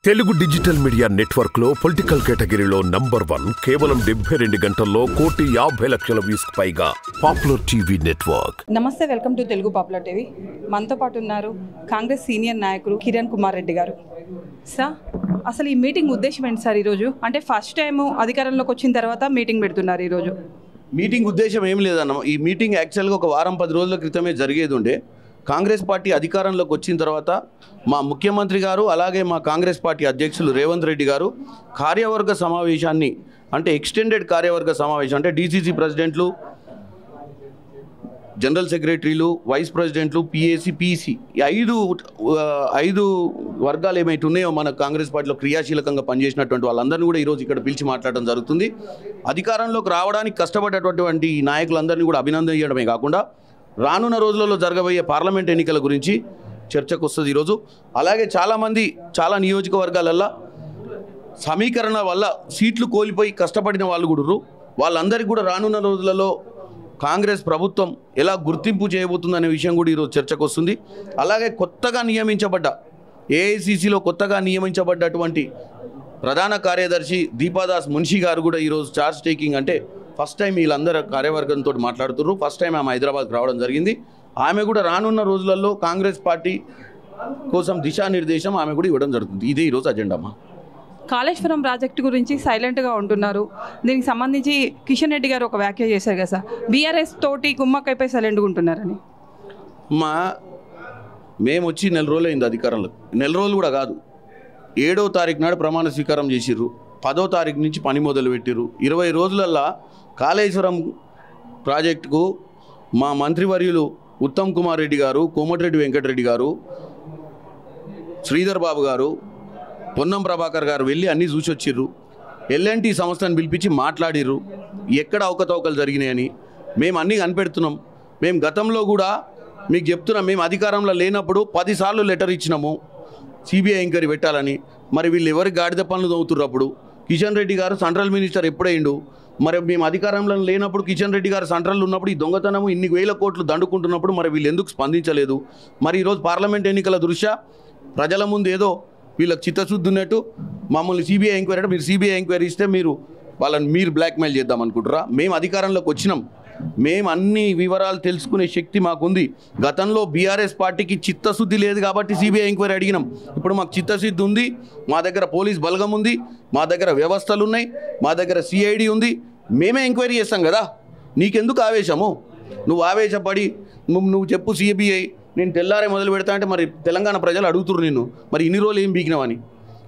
Telugu digital media network లో political కేటగిరీలో #1 కేవలం 72 గంటల్లో 1,50,00,000 వ్యూస్ పైగా పాపులర్ టీవీ నెట్వర్క్. నమస్తే, welcome to Telugu popular TV. మనతో పాటు ఉన్నారు కాంగ్రెస్ సీనియర్ నాయకులు కిరణ్ కుమార్ రెడ్డి గారు. సార్, అసలు ఈ మీటింగ్ ఉద్దేశం ఏంటి సార్? ఈరోజు అంటే ఫస్ట్ టైం అధికారంలోకి వచ్చిన తర్వాత మీటింగ్ పెడుతున్నారు. ఈరోజు మీటింగ్ ఉద్దేశం ఏం లేదన్న. ఈ మీటింగ్ యాక్చువల్గా ఒక వారం 10 రోజుల క్రితమే జరిగేది ఉండే. కాంగ్రెస్ పార్టీ అధికారంలోకి వచ్చిన తర్వాత మా ముఖ్యమంత్రి గారు అలాగే మా కాంగ్రెస్ పార్టీ అధ్యక్షులు రేవంత్ రెడ్డి గారు కార్యవర్గ సమావేశాన్ని, అంటే ఎక్స్టెండెడ్ కార్యవర్గ సమావేశం, అంటే డీసీసీ ప్రెసిడెంట్లు, జనరల్ సెక్రటరీలు, వైస్ ప్రెసిడెంట్లు, పిఏసీ, పీసీ, ఈ ఐదు వర్గాలు ఏమైతే ఉన్నాయో మన కాంగ్రెస్ పార్టీలో క్రియాశీలకంగా పనిచేసినటువంటి వాళ్ళందరినీ కూడా ఈరోజు ఇక్కడ పిలిచి మాట్లాడడం జరుగుతుంది. అధికారంలోకి రావడానికి కష్టపడేటటువంటి ఈ నాయకులందరినీ కూడా అభినందించడమే కాకుండా రానున్న రోజులలో జరగబోయే పార్లమెంట్ ఎన్నికల గురించి చర్చకు వస్తుంది ఈరోజు. అలాగే చాలామంది చాలా నియోజకవర్గాలల్లో సమీకరణ వల్ల సీట్లు కోల్పోయి కష్టపడిన వాళ్ళు కూడా వాళ్ళందరికీ కూడా రానున్న రోజులలో కాంగ్రెస్ ప్రభుత్వం ఎలా గుర్తింపు చేయబోతుందనే విషయం కూడా ఈరోజు చర్చకు వస్తుంది. అలాగే కొత్తగా నియమించబడ్డ ఏఐసిసిలో కొత్తగా నియమించబడ్డటువంటి ప్రధాన కార్యదర్శి దీపాదాస్ మున్షి గారు కూడా ఈరోజు చార్జ్ టేకింగ్, అంటే ఫస్ట్ టైం వీళ్ళందరూ కార్యవర్గంతో మాట్లాడుతున్నారు. ఫస్ట్ టైం ఆమె హైదరాబాద్కి రావడం జరిగింది. ఆమె కూడా రానున్న రోజులలో కాంగ్రెస్ పార్టీ కోసం దిశానిర్దేశం ఆమె కూడా ఇవ్వడం జరుగుతుంది. ఇదే ఈరోజు అజెండా. కాళేశ్వరం ప్రాజెక్టు గురించి సైలెంట్గా ఉంటున్నారు. దీనికి సంబంధించి కిషన్ రెడ్డి గారు ఒక వ్యాఖ్య చేశారు కదా సార్, బీఆర్ఎస్ తోటి కుమ్మక్కైపోయి సైలెంట్గా ఉంటున్నారని. మేము వచ్చి 4 రోజులు అయింది అధికారంలో. 4 రోజులు కూడా కాదు, 7వ తారీఖు నాడు ప్రమాణ స్వీకారం చేసిర్రు. 10వ తారీఖు నుంచి పని మొదలు పెట్టిర్రు. 20 రోజులల్లో కాళేశ్వరం ప్రాజెక్టుకు మా మంత్రివర్యులు ఉత్తమ్ కుమార్ రెడ్డి గారు, కోమటిరెడ్డి వెంకటరెడ్డి గారు, శ్రీధర్ బాబు గారు, పొన్నం ప్రభాకర్ గారు వెళ్ళి అన్నీ చూసి వచ్చిర్రు. ఎల్ఎన్టీ సంస్థను పిలిపించి మాట్లాడిర్రు ఎక్కడ అవకతవకలు జరిగినాయని. మేము అన్నీ కనిపెడుతున్నాం. మేము గతంలో కూడా మీకు చెప్తున్నాం, మేము అధికారంలో లేనప్పుడు 10 సార్లు లెటర్ ఇచ్చినాము సిబిఐ ఎంక్వైరీ పెట్టాలని. మరి వీళ్ళు ఎవరికి గాడిద పనులు తవ్వుతున్నారు? అప్పుడు కిషన్ రెడ్డి గారు సెంట్రల్ మినిస్టర్ ఎప్పుడైండు? మరి మేము అధికారంలో లేనప్పుడు కిషన్ రెడ్డి గారు సెంట్రల్లో ఉన్నప్పుడు ఈ దొంగతనము ఇన్ని వేల కోట్లు దండుకుంటున్నప్పుడు మరి వీళ్ళు ఎందుకు స్పందించలేదు? మరి ఈరోజు పార్లమెంట్ ఎన్నికల దృష్ట్యా ప్రజల ముందు ఏదో వీళ్ళకి చిత్తశుద్ధి ఉన్నట్టు మమ్మల్ని సిబిఐ ఎంక్వైరీ అంటే, మీరు సిబిఐ ఎంక్వైరీ ఇస్తే మీరు బ్లాక్మెయిల్ చేద్దాం అనుకుంటారా? మేము అధికారంలోకి వచ్చినాం. మేము అన్ని వివరాలు తెలుసుకునే శక్తి మాకుంది. గతంలో బీఆర్ఎస్ పార్టీకి చిత్తశుద్ధి లేదు కాబట్టి సిబిఐ ఎంక్వైరీ అడిగినాం. ఇప్పుడు మాకు చిత్తశుద్ధి ఉంది. మా దగ్గర పోలీస్ బలగం ఉంది, మా దగ్గర వ్యవస్థలు ఉన్నాయి, మా దగ్గర సిఐడి ఉంది. మేమే ఎంక్వైరీ చేస్తాం కదా. నీకెందుకు ఆవేశము? నువ్వు ఆవేశపడి నువ్వు చెప్పు సిబిఐ, నేను తెల్లారే మొదలు పెడతా అంటే మరి తెలంగాణ ప్రజలు అడుగుతున్నారు నిన్ను, మరి ఇన్ని రోజులు ఏం బీకినావని.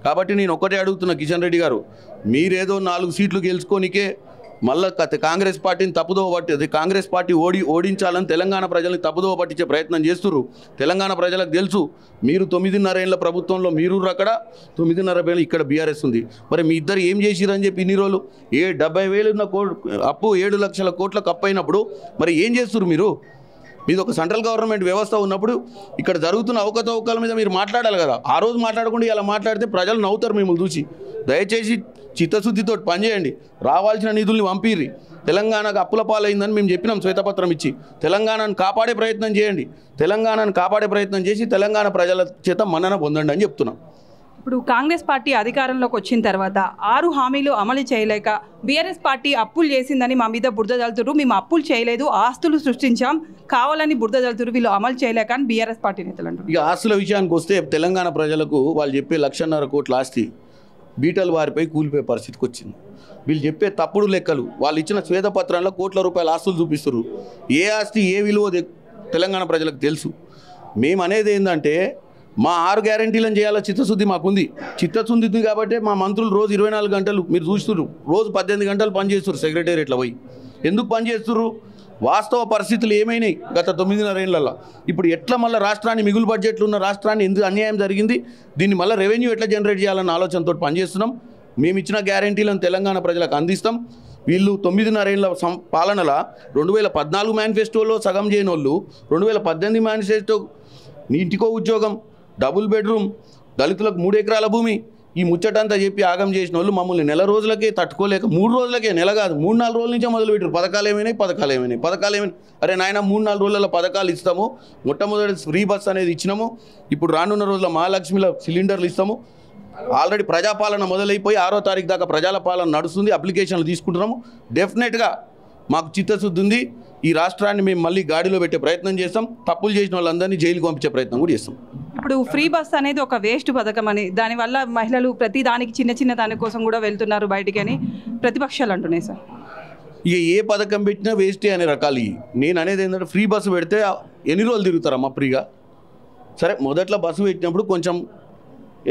కాబట్టి నేను ఒక్కటే అడుగుతున్నా, కిషన్ రెడ్డి గారు, మీరేదో 4 సీట్లు గెలుచుకోనికే మళ్ళీ కాంగ్రెస్ పార్టీని తప్పుదోవ పట్టి, కాంగ్రెస్ పార్టీ ఓడించాలని తెలంగాణ ప్రజల్ని తప్పుదోవ పట్టించే ప్రయత్నం చేస్తున్నారు. తెలంగాణ ప్రజలకు తెలుసు, మీరు 9.5 ఏళ్ళ ప్రభుత్వంలో మీరు అక్కడ 9.5 ఏళ్ళు ఇక్కడ బీఆర్ఎస్ ఉంది. మరి మీ ఇద్దరు ఏం చేసిరని చెప్పి ఇన్ని రోజులు 70,000 ఉన్న అప్పు 7 లక్షల కోట్లకు అప్పు అయినప్పుడు మరి ఏం చేస్తున్నారు మీరు? మీది ఒక సెంట్రల్ గవర్నమెంట్ వ్యవస్థ ఉన్నప్పుడు ఇక్కడ జరుగుతున్న అవకతవకల మీద మీరు మాట్లాడాలి కదా. ఆ రోజు మాట్లాడకుండా ఇలా మాట్లాడితే ప్రజలు నవ్వుతారు మిమ్మల్ని చూసి. దయచేసి చిత్తశుద్ధితో పనిచేయండి. రావాల్సిన నిధుల్ని పంపిర్రి. తెలంగాణకు అప్పుల పాలైందని మేము చెప్పినాం శ్వేతపత్రం ఇచ్చి. తెలంగాణను కాపాడే ప్రయత్నం చేయండి. తెలంగాణను కాపాడే ప్రయత్నం చేసి తెలంగాణ ప్రజల చేత మన్నన పొందండి అని చెప్తున్నాం. ఇప్పుడు కాంగ్రెస్ పార్టీ అధికారంలోకి వచ్చిన తర్వాత 6 హామీలు అమలు చేయలేక బీఆర్ఎస్ పార్టీ అప్పులు చేసిందని మా మీద బురద జల్లుతురు. మేము అప్పులు చేయలేదు, ఆస్తులు సృష్టించాం, కావాలని బురద జల్లుతురు, వీళ్ళు అమలు చేయలేక అని బీఆర్ఎస్ పార్టీ నేతలు అంటారు. ఇక ఆస్తుల విషయానికి వస్తే తెలంగాణ ప్రజలకు వాళ్ళు చెప్పే 1,50,000 కోట్ల ఆస్తి బీటలు వారిపై కూలిపోయే పరిస్థితికి వచ్చింది. వీళ్ళు చెప్పే తప్పుడు లెక్కలు, వాళ్ళు ఇచ్చిన శ్వేతపత్రంలో కోట్ల రూపాయల ఆస్తులు చూపిస్తారు. ఏ ఆస్తి ఏ విలువ తెలంగాణ ప్రజలకు తెలుసు. మేము అనేది ఏంటంటే మా 6 గ్యారంటీలను చేయాల చిత్తశుద్ధి మాకుంది. చిత్తశుద్ధి కాబట్టి మా మంత్రులు రోజు 24 గంటలు మీరు చూస్తున్నారు, రోజు 18 గంటలు పనిచేస్తున్నారు సెక్రటేరియట్లో పోయి. ఎందుకు పనిచేస్తున్నారు? వాస్తవ పరిస్థితులు ఏమైనాయి గత 9.5 ఏళ్లలో. ఇప్పుడు ఎట్లా మళ్ళీ రాష్ట్రాన్ని, మిగులు బడ్జెట్లు ఉన్న రాష్ట్రాన్ని ఎందుకు అన్యాయం జరిగింది, దీన్ని మళ్ళీ రెవెన్యూ ఎట్లా జనరేట్ చేయాలన్న ఆలోచనతో పనిచేస్తున్నాం. మేము ఇచ్చిన గ్యారంటీలను తెలంగాణ ప్రజలకు అందిస్తాం. వీళ్ళు 9.5 ఏళ్ల పాలనలో 2014 మేనిఫెస్టోలో సగం చేయని వాళ్ళు 2018 మేనిఫెస్టో ఇంటికో ఉద్యోగం, డబుల్ బెడ్రూమ్, దళితులకు 3 ఎకరాల భూమి, ఈ ముచ్చటంతా చెప్పి ఆగం చేసిన వాళ్ళు మమ్మల్ని 4 రోజులకే తట్టుకోలేక 3 రోజులకే, నెల కాదు 3-4 రోజుల నుంచే మొదలుపెట్టారు. పథకాలు ఏమైనాయి. అరే నాయన, 3-4 రోజుల పథకాలు ఇస్తాము. మొట్టమొదటి ఫ్రీ బస్ అనేది ఇచ్చినాము. ఇప్పుడు రానున్న రోజుల మహాలక్ష్మిలో సిలిండర్లు ఇస్తాము. ఆల్రెడీ ప్రజాపాలన మొదలైపోయి 6వ తారీఖు దాకా ప్రజల పాలన నడుస్తుంది. అప్లికేషన్లు తీసుకుంటున్నాము. డెఫినెట్గా మాకు చిత్తశుద్ధి ఉంది. ఈ రాష్ట్రాన్ని మేము మళ్ళీ గాడిలో పెట్టే ప్రయత్నం చేస్తాం. తప్పులు చేసిన వాళ్ళందరినీ జైలుకి పంపించే ప్రయత్నం కూడా చేస్తాం. ఇప్పుడు ఫ్రీ బస్ అనేది ఒక వేస్ట్ పథకం అని, దానివల్ల మహిళలు ప్రతి దానికి చిన్న దాని కోసం కూడా వెళ్తున్నారు బయటికి అని ప్రతిపక్షాలు అంటున్నాయి సార్. ఇక ఏ పథకం పెట్టినా వేస్టే అనే రకాలు. నేను అనేది ఏంటంటే ఫ్రీ బస్సు పెడితే ఎన్ని రోజులు తిరుగుతారమ్మా ఫ్రీగా? సరే, మొదట్లో బస్సు పెట్టినప్పుడు కొంచెం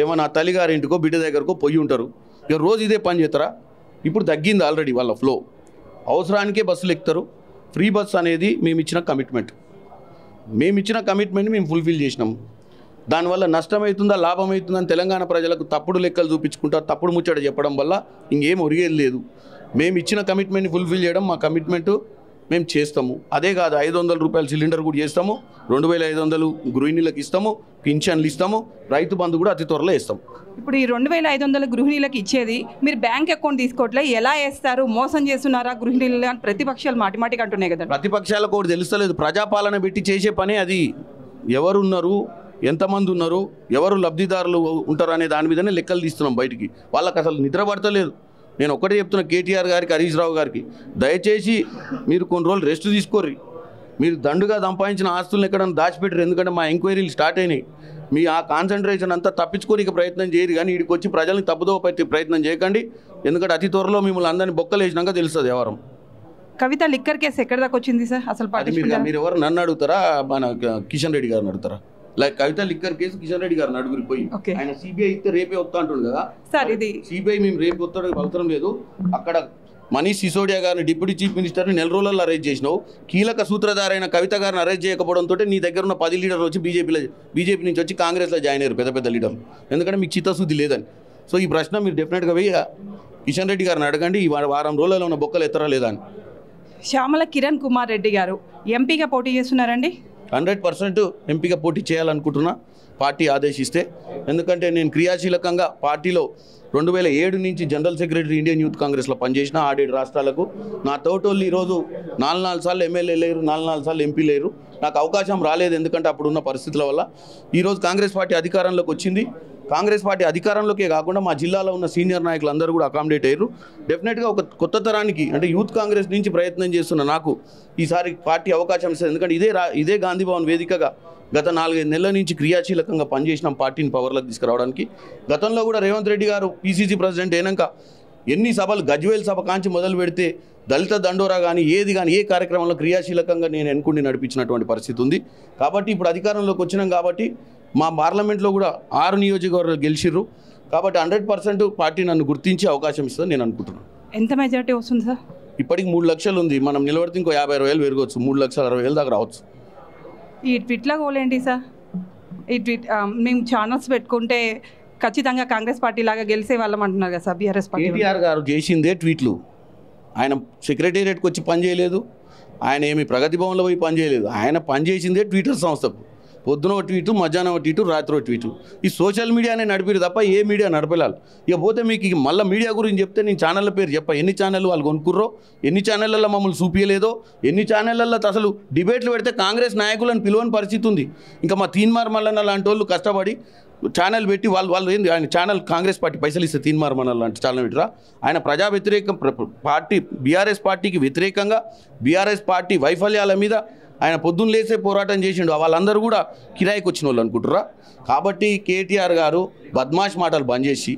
ఏమన్నా తల్లిగారింటికో బిడ్డ దగ్గరకో పోయి ఉంటారు. ఇక రోజు ఇదే పని చేస్తారా? ఇప్పుడు తగ్గింది ఆల్రెడీ వాళ్ళ ఫ్లో. అవసరానికే బస్సులు ఎక్కుతారు. ఫ్రీ బస్ అనేది మేము ఇచ్చిన కమిట్మెంట్ మేము ఫుల్ఫిల్ చేసినాం. దానివల్ల నష్టమవుతుందా లాభం అవుతుందా అని తెలంగాణ ప్రజలకు తప్పుడు లెక్కలు చూపించుకుంటా తప్పుడు ముచ్చట చెప్పడం వల్ల ఇంకేం ఒరిగేది లేదు. మేము ఇచ్చిన కమిట్మెంట్ని ఫుల్ఫిల్ చేయడం మా కమిట్మెంటు. మేము చేస్తాము. అదే కాదు, 500 రూపాయల సిలిండర్ కూడా చేస్తాము. 2500 గృహిణీలకు ఇస్తాము. పింఛన్లు ఇస్తాము. రైతు బంధు కూడా అతి త్వరలో ఇస్తాం. ఇప్పుడు ఈ 2500 గృహిణీలకు ఇచ్చేది మీరు బ్యాంక్ అకౌంట్ తీసుకోవట్లే, ఎలా వేస్తారు? మోసం చేస్తున్నారా గృహిణీలు అని ప్రతిపక్షాలు మాటిమాటికి అంటున్నాయి కదా. ప్రతిపక్షాలకు కూడా తెలుస్తలేదు. ప్రజాపాలన పెట్టి చేసే పనే అది. ఎవరున్నారు, ఎంతమంది ఉన్నారు, ఎవరు లబ్ధిదారులు ఉంటారు అనే దాని మీదనే లెక్కలు తీస్తున్నాం బయటికి. వాళ్ళకి అసలు నిద్ర పడతలేదు. నేను ఒక్కటే చెప్తున్నా కేటీఆర్ గారికి, హరీష్ రావు గారికి, దయచేసి మీరు కొన్ని రోజులు రెస్ట్ తీసుకోర్రి. మీరు దండుగా సంపాదించిన ఆస్తులను ఎక్కడన్నా దాచిపెట్టరు. ఎందుకంటే మా ఎంక్వైరీలు స్టార్ట్ అయినాయి. మీ ఆ కాన్సన్ట్రేషన్ అంతా తప్పించుకోనికి ప్రయత్నం చేయరు, కానీ వీడికి వచ్చి ప్రజల్ని తప్పుదోవ పెట్టే ప్రయత్నం చేయకండి. ఎందుకంటే అతి త్వరలో మిమ్మల్ని అందరినీ బొక్కలు వేసినాక తెలుస్తుంది ఎవరం. కవిత లిక్కర్ కేసు ఎక్కడి దాకా వచ్చింది సార్? అసలు మీరు ఎవరు నన్ను అడుగుతారా, మన కిషన్ రెడ్డి గారిని అడుగుతారా? లైక్ కవిత లిక్కర్ కేసు కిషన్ రెడ్డి గారు నడుగురి పోయి ఆయన సిబిఐ ఇస్తే రేపే వస్తా అంటుండు కదా సార్. ఇది సిబిఐ మేము రేపు వస్తాడు అవసరం లేదు. అక్కడ మనీష్ సిసోడియా గారిని డిప్యూటీ చీఫ్ మినిస్టర్ని 4 రోజుల్లో అరెస్ట్ చేసినావు. కీలక సూత్రధారైన కవిత గారిని అరెస్ట్ చేయకపోవడంతో నీ దగ్గర ఉన్న 10 లీడర్లు వచ్చి బీజేపీ నుంచి వచ్చి కాంగ్రెస్లో జాయిన్ అయ్యారు, పెద్ద లీడర్లు. ఎందుకంటే మీకు చిత్తశుద్ధి లేదని. సో ఈ ప్రశ్న మీరు డెఫినెట్గా పోయి కిషన్ రెడ్డి గారిని అడగండి, ఈ వారం రోజుల్లో ఉన్న బొక్కలు ఎత్తరా లేదా అని. శ్యామల కిరణ్ కుమార్ రెడ్డి గారు ఎంపీగా పోటీ చేస్తున్నారండి. 100% ఎంపీగా పోటీ చేయాలనుకుంటున్నా పార్టీ ఆదేశిస్తే. ఎందుకంటే నేను క్రియాశీలకంగా పార్టీలో 2007 నుంచి జనరల్ సెక్రటరీ ఇండియన్ యూత్ కాంగ్రెస్లో పనిచేసిన 6 రాష్ట్రాలకు. నా తోటోళ్ళు ఈరోజు 4 సార్లు ఎమ్మెల్యే లేరు, 4 సార్లు ఎంపీ లేరు. నాకు అవకాశం రాలేదు, ఎందుకంటే అప్పుడున్న పరిస్థితుల వల్ల. ఈరోజు కాంగ్రెస్ పార్టీ అధికారంలోకి వచ్చింది. కాంగ్రెస్ పార్టీ అధికారంలోకే కాకుండా మా జిల్లాలో ఉన్న సీనియర్ నాయకులు అందరూ కూడా అకామిడేట్ అయ్యారు. డెఫినెట్గా ఒక కొత్త తరానికి, అంటే యూత్ కాంగ్రెస్ నుంచి ప్రయత్నం చేస్తున్న నాకు ఈసారి పార్టీ అవకాశం ఇస్తుంది. ఎందుకంటే ఇదే గాంధీ భవన్ వేదికగా గత 4-5 నెలల నుంచి క్రియాశీలకంగా పనిచేసిన పార్టీని పవర్లోకి తీసుకురావడానికి. గతంలో కూడా రేవంత్ రెడ్డి గారు పీసీసీ ప్రెసిడెంట్ అయినాక ఎన్ని సభలు, గజ్వేల్ సభ కాంచి మొదలు పెడితే దళిత దండోరా కానీ ఏ కార్యక్రమంలో క్రియాశీలకంగా నేను ఎన్నుకుని నడిపించినటువంటి పరిస్థితి ఉంది. కాబట్టి ఇప్పుడు అధికారంలోకి వచ్చినాం కాబట్టి మా పార్లమెంట్లో కూడా 6 నియోజకవర్గాలు గెలిచిర్రు. కాబట్టి 100% పార్టీ నన్ను గుర్తించి అవకాశం ఇస్తుందని నేను అనుకుంటున్నాను. ఎంత మెజారిటీ వస్తుంది సార్? ఇప్పటికి 3 లక్షలు ఉంది. మనం నిలబడితే ఇంకో 50,000 పెరగవచ్చు. 3,60,000 దాకా రావచ్చు. ఈ ట్వీట్ల గోలేంటి సార్? ఈ ట్వీట్ మేము ఛానల్స్ పెట్టుకుంటే ఖచ్చితంగా కాంగ్రెస్ పార్టీ లాగా గెలిసే వాళ్ళం అంటున్నారు కదా సార్ బీఆర్ఎస్ పార్టీ. కేటీఆర్ గారు చేసిందే ట్వీట్లు. ఆయన సెక్రటేరియట్కి వచ్చి పని చేయలేదు. ఆయన ఏమి ప్రగతి భవన్లో పోయి పని చేయలేదు. ఆయన పనిచేసిందే ట్విట్టర్ సంస్థకు. పొద్దున ఒక ట్వీటు, మధ్యాహ్నం ఒక ట్వీటు, రాత్రి ఒక ట్వీటు. ఈ సోషల్ మీడియానే నడిపిరు తప్ప ఏ మీడియా నడపలేదు. ఇక పోతే మీకు మళ్ళీ మీడియా గురించి చెప్తే నేను ఛానళ్ళ పేరు చెప్ప, ఎన్ని ఛానళ్ళు వాళ్ళు కొనుక్కుర్రో, ఎన్ని ఛానళ్ళల్లో మమ్మల్ని చూపించలేదో, ఎన్ని ఛానళ్ళల్లో అసలు డిబేట్లు పెడితే కాంగ్రెస్ నాయకులను పిలువని పరిస్థితి ఉంది. ఇంకా మా తీన్మార్ మల్లన్న లాంటి వాళ్ళు కష్టపడి ఛానల్ పెట్టి వాళ్ళు ఏంది, ఆయన ఛానల్ కాంగ్రెస్ పార్టీ పైసలు ఇస్తే తీన్మార్ మల్లన్న లాంటి ఛానల్ పెట్టరా. ఆయన ప్రజా వ్యతిరేక పార్టీ, బీఆర్ఎస్ పార్టీకి వ్యతిరేకంగా, బీఆర్ఎస్ పార్టీ వైఫల్యాల మీద ఆయన పొద్దున్న లేసే పోరాటం చేసిండు. వాళ్ళందరూ కూడా కిరాయికి వచ్చిన వాళ్ళు అనుకుంటారా. కాబట్టి కేటీఆర్ గారు బద్మాష్ మాటలు బంద్ చేసి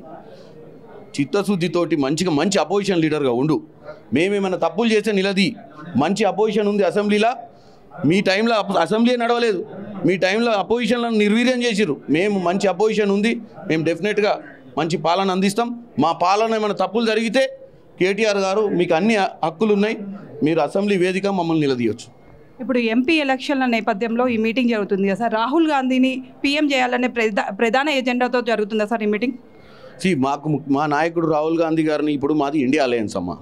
చిత్తశుద్ధితోటి మంచి అపోజిషన్ లీడర్గా ఉండు. మేమేమైనా తప్పులు చేస్తే నిలది. మంచి అపోజిషన్ ఉంది అసెంబ్లీలో. మీ టైంలో అసెంబ్లీ నడవలేదు. మీ టైంలో అపోజిషన్లను నిర్వీర్యం చేసిరు. మేము మంచి అపోజిషన్ ఉంది. మేము డెఫినెట్గా మంచి పాలన అందిస్తాం. మా పాలన ఏమైనా తప్పులు జరిగితే కేటీఆర్ గారు మీకు అన్ని హక్కులు ఉన్నాయి, మీరు అసెంబ్లీ వేదిక మమ్మల్ని నిలదీయొచ్చు. ఇప్పుడు ఎంపీ ఎలక్షన్ల నేపథ్యంలో ఈ మీటింగ్ జరుగుతుంది కదా సార్. రాహుల్ గాంధీని పీఎం చేయాలనే ప్రధాన ఎజెండాతో జరుగుతుందా సార్ ఈ మీటింగ్? మా నాయకుడు రాహుల్ గాంధీ గారిని, ఇప్పుడు మాది ఇండియా అలయన్స్ అమ్మ.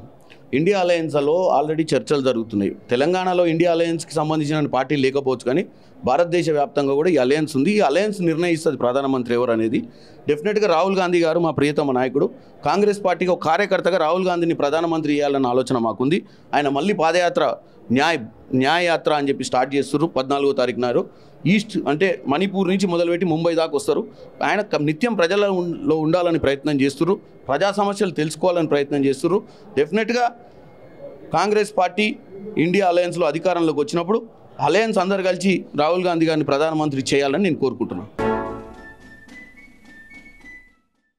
ఇండియా అలయన్స్లో ఆల్రెడీ చర్చలు జరుగుతున్నాయి. తెలంగాణలో ఇండియా అలయన్స్కి సంబంధించిన పార్టీ లేకపోవచ్చు, కానీ భారతదేశ వ్యాప్తంగా కూడా ఈ అలయన్స్ ఉంది. ఈ అలయన్స్ నిర్ణయిస్తుంది ప్రధానమంత్రి ఎవరు అనేది. డెఫినెట్గా రాహుల్ గాంధీ గారు మా ప్రియతమ నాయకుడు, కాంగ్రెస్ పార్టీకి ఒక కార్యకర్తగా రాహుల్ గాంధీని ప్రధానమంత్రి చేయాలన్న ఆలోచన మాకుంది. ఆయన మళ్ళీ పాదయాత్ర న్యాయయాత్ర అని చెప్పి స్టార్ట్ చేస్తున్నారు 14వ తారీఖు నాడు. ఈస్ట్ అంటే మణిపూర్ నుంచి మొదలుపెట్టి ముంబై దాకా వస్తారు. ఆయన నిత్యం ప్రజలలో ఉండాలని ప్రయత్నం చేస్తున్నారు, ప్రజా సమస్యలు తెలుసుకోవాలని ప్రయత్నం చేస్తున్నారు. డెఫినెట్గా కాంగ్రెస్ పార్టీ ఇండియా అలయన్స్లో అధికారంలోకి వచ్చినప్పుడు అలయన్స్ అందరు కలిసి రాహుల్ గాంధీ గారిని ప్రధానమంత్రి చేయాలని నేను కోరుకుంటున్నాను.